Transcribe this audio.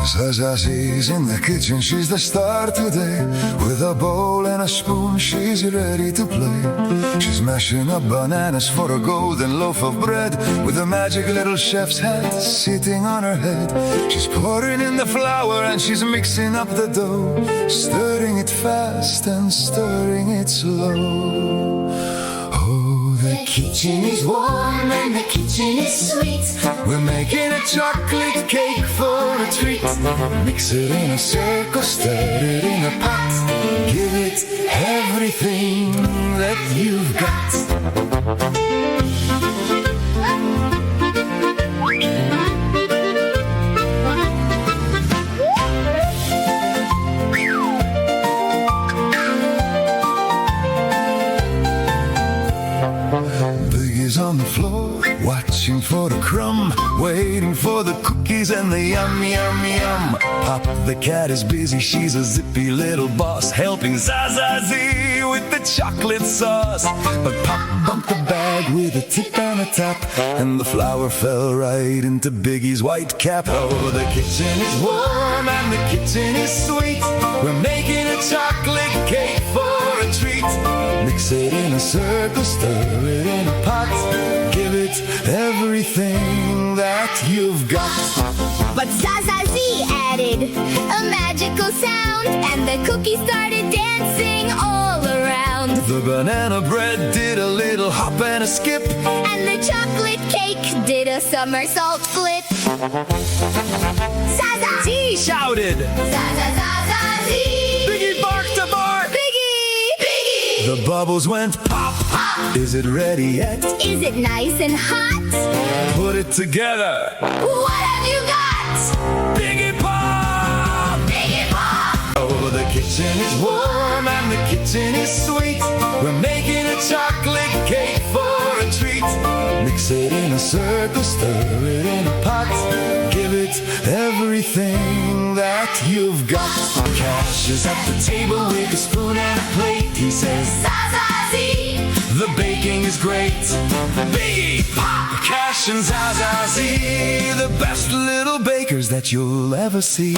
Zaza-Zee's in the kitchen, she's the star today. With a bowl and a spoon, she's ready to play. She's mashing up bananas for a golden loaf of bread, with a magic little chef's hat sitting on her head. She's pouring in the flour and she's mixing up the dough, stirring it fast and stirring it slow. The kitchen is warm and the kitchen is sweet. We're making a chocolate cake for a treat. Mix it in a circle, stir it in a pot. Give it everything that you've got. Biggie's on the floor, watching for the crumb, waiting for the cookies and the yum, yum, yum. Pop the cat is busy, she's a zippy little boss, helping Zaza-Zee with the chocolate sauce. But Pop bumped the bag with a tip and a tap, and the flour fell right into Biggie's white cap. Oh, the kitchen is warm and the kitchen is sweet. We're making a chocolate cake for a treat. Mix it in a circle, stir it in a pot. Give it everything that you've got. But Zaza-Zee added a magical sound, and the cookies started dancing all around. The banana bread did a little hop and a skip, and the chocolate cake did a somersault flip. Zaza-Zee shouted, Zaza-Zaza-Zee. Biggie barked a bark. Biggie! Biggie! The bubbles went pop, pop. Is it ready yet? Is it nice and hot? Put it together. What have you got? Bigipop! Bigipop! Oh, the kitchen is warm and the kitchen is sweet. We're making a chocolate cake for a treat. Mix it in a circle, stir it in a pot. Give it everything that you've got. Kash is at the table with a spoon and a plate. He says, Zaza-Zee, the baking is great. Bigipop, Kash and Zaza-Zee, the best little bakers that you'll ever see.